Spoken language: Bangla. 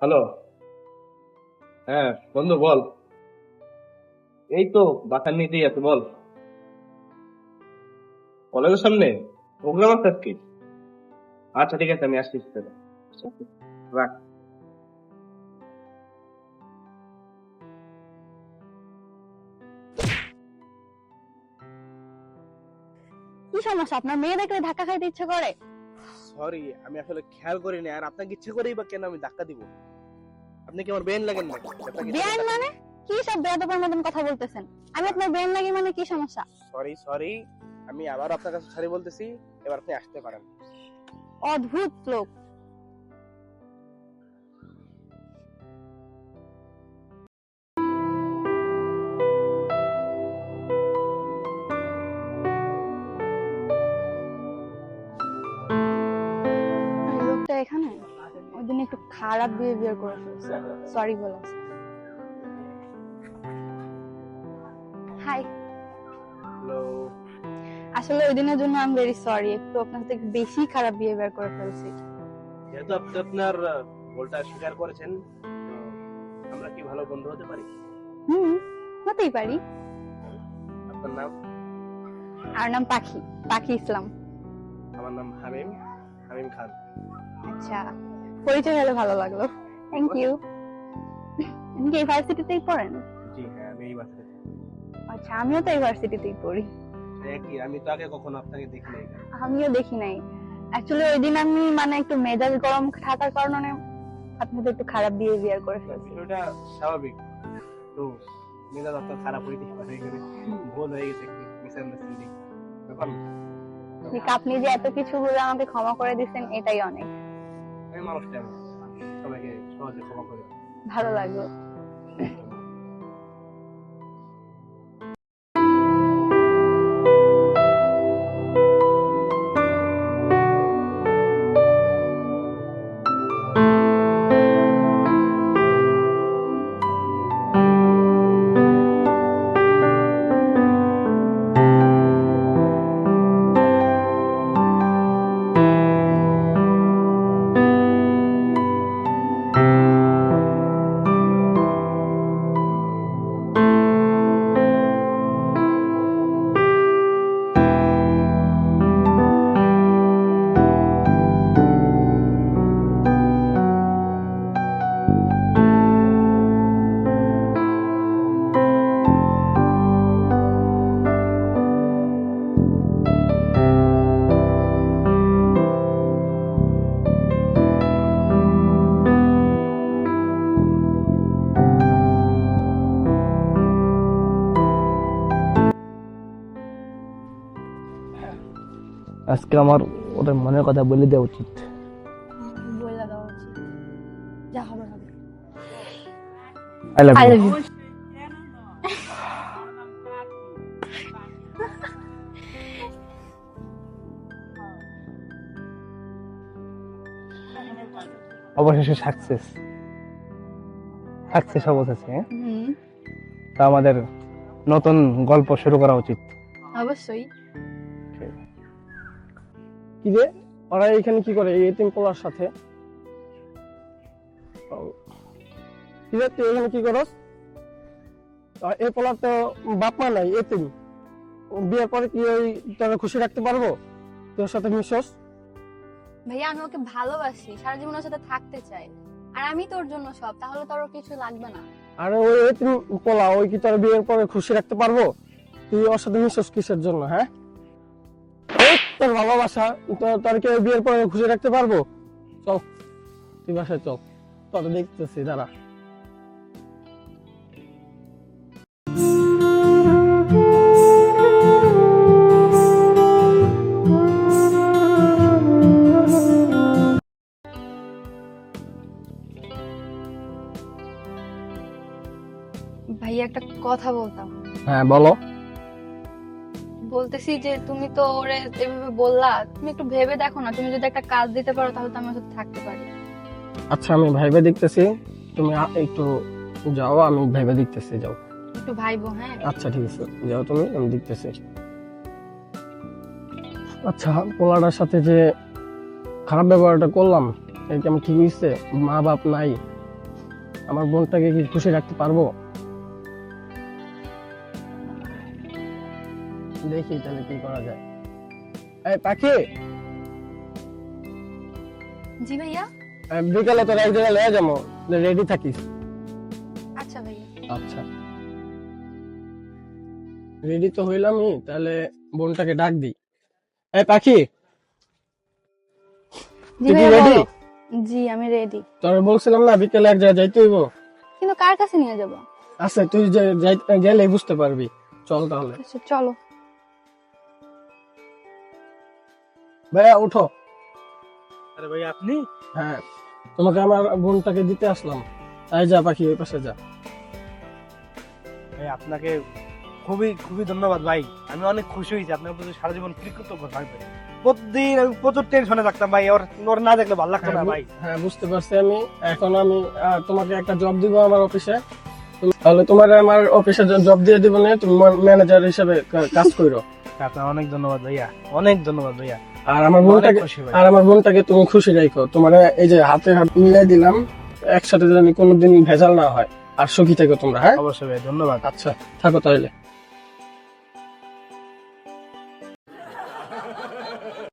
হ্যালো। হ্যাঁ বন্ধু বল। এই তো বাসার নিচেই আছে, বল। কলেজের সামনে প্রোগ্রাম আছে আজকে? আচ্ছা ঠিক আছে, আমি আসতেছি তাহলে। রাখ। কি সমস্যা? আপনার মেয়ে দেখলে ধাক্কা খাইতে ইচ্ছে করে? সরি, আমি আসলে খেয়াল করিনি। আর আপনাকে ইচ্ছে করেই বা কেন আমি ধাক্কা দিব? আপনি কি আমার বেন লাগেন নাকি আপনাকে ইচ্ছে করে বেআইন ধাক্কা মানে? কি সব বেয়াদবের মতন কথা বলতেছেন? আমি আপনার বেআইন লাগি মানে কি সমস্যা? সরি সরি, আমি আবার আপনার কাছে সরি বলতেছি। এবার আপনি আসতে পারেন। অদ্ভুত লোক। এই লোকটা এখানে ওই দিন একটু খারাপ বিহেভিয়ার করে ফেলছে, সরি বলেছে। হাই। হ্যালো। আসলে ওই দিনের জন্য আমি ভেরি সরি, একটু আপনার থেকে বেশি খারাপ বিহেভিয়ার করে ফেলছি। যেহেতু আপনি আপনার ভুলটা স্বীকার করেছেন, তো আমরা কি ভালো বন্ধু হতে পারি? হুম, হতেই পারি। আপনার নাম? আর নাম পাখি, পাখি ইসলাম। আমার নাম হামিম, হামিম খান। আচ্ছা, পরিচয় হলে ভালো লাগলো। Thank you. আপনি কি ইউনিভার্সিটিতেই পড়েন? জি হ্যাঁ, আমি এই বাসাতে থাকি। আচ্ছা, আমিও তো ইউনিভার্সিটিতেই পড়ি। একই, আমি তো আগে কখনো আপনাকে দেখি নাই। আমিও দেখি নাই। অ্যাকচুয়ালি ওই দিন আমি মানে একটু মেজাজ গরম থাকার কারণে আপনাদের একটু খারাপ বিহেভিয়ার করে ফেলছি। বিষয়টা স্বাভাবিক। তো মেজাজ আপনার খারাপ হইতে পারে, এখানে ভুল হয়ে গেছে, একটু মিসআন্ডারস্ট্যান্ডিং ব্যাপার না। ঠিক, আপনি যে এত কিছু বলে আমাকে ক্ষমা করে দিচ্ছেন এটাই অনেক আমি মানুষটা এমন, সবাইকে সহজে ক্ষমা করে দিই। ভালো লাগলো। আজকে আমার ওদের মনের কথা বলে দেওয়া উচিত। বলে দেওয়া উচিত, যা হবে হবে। I love I you. Love you. অবশেষে সাকসেস, সাকসেস অবশেষে। হুম, তা আমাদের নতুন গল্প শুরু করা উচিত। অবশ্যই। কি রে, ওরা এখানে কি করে এই এতিম পোলার সাথে? কি রে, তুই এখানে কি করস? এই পোলার তো বাপ মা নাই, এতিম। বিয়ের পরে কি ওই তোরা খুশি রাখতে পারবো? তোর সাথে মিশস? ভাইয়া, আমি ওকে ভালোবাসি, সারা জীবন ওর সাথে থাকতে চাই। আর আমি তোর জন্য সব, তাহলে তোর কিছু লাগবে না। আর ওই এতিম পোলা, ওই কি তোর বিয়ের পরে খুশি রাখতে পারবো? তুই ওর সাথে মিশস কিসের জন্য? হ্যাঁ, এই তোর ভালোবাসা, তোর কি ওই বিয়ের পরে খুশি রাখতে পারবো? চল, তুই বাসায় চল, তোর দেখতেছি, দাঁড়া। ভাইয়া, একটা কথা বলতাম। হ্যাঁ বলো। বলতেছি যে তুমি তো ওরে এভাবে বললা, তুমি একটু ভেবে দেখো না, তুমি যদি একটা কাজ দিতে পারো তাহলে তো আমি ওর সাথে থাকতে পারি। আচ্ছা, আমি ভাইবে দেখতেছি, তুমি একটু যাও, আমি ভাইবে দেখতেছি, যাও। একটু ভাইবো, হ্যাঁ। আচ্ছা ঠিক আছে, যাও তুমি, আমি দেখতেছি। আচ্ছা, পোলাটার সাথে যে খারাপ ব্যবহারটা করলাম, এটা কি আমি ঠিক হয়েছে? মা বাপ নাই, আমার বোনটাকে কি খুশি রাখতে পারবো? দেখি তাহলে কি করা যায়। এই পাখি, জি ভাইয়া। বিকালে তোর এক জায়গায় লয়ে যাবো, রেডি থাকিস। আচ্ছা ভাইয়া। আচ্ছা, রেডি তো হইলামই, তাহলে বোনটাকে ডাক দিই। এই পাখি, জি তুই কি ভাইয়া ready? বলো। জি আমি রেডি, তোর বলছিলাম না বিকেলে এক জায়গায় যাইতে হইব। কিন্তু কার কাছে নিয়ে যাব? আচ্ছা, তুই গেলেই বুঝতে পারবি। চল তাহলে। আচ্ছা চলো। ভাইয়া উঠো। আরে ভাই আপনি? হ্যাঁ, তোমাকে আমার বোনটাকে দিতে আসলাম। তাই যা পাখি, ওই পাশে যা। ভাই আপনাকে খুবই খুবই ধন্যবাদ ভাই। আমি অনেক খুশি হয়েছি, আপনার প্রতি সারা জীবন কৃতজ্ঞ থাকবে। প্রতিদিন আমি প্রচুর টেনশনে থাকতাম ভাই, ওর না দেখলে ভালো লাগতো না ভাই। হ্যাঁ বুঝতে পারছি আমি। এখন আমি তোমাকে একটা জব দিব আমার অফিসে। তাহলে তোমার আমার অফিসে জব দিয়ে দিব না, তুমি ম্যানেজার হিসেবে কাজ করো। আপনার অনেক ধন্যবাদ ভাইয়া, অনেক ধন্যবাদ ভাইয়া। আর আমার খুশি ভাই। আমার বোনটাকে তুমি খুশি রাখো। তোমার এই যে হাতে হাত মিলাই দিলাম, একসাথে যেন কোনোদিন ভেজাল না হয়। আর সুখী থেকো তোমরা। হ্যাঁ অবশ্যই ভাই, ধন্যবাদ। আচ্ছা, থাকো তাহলে।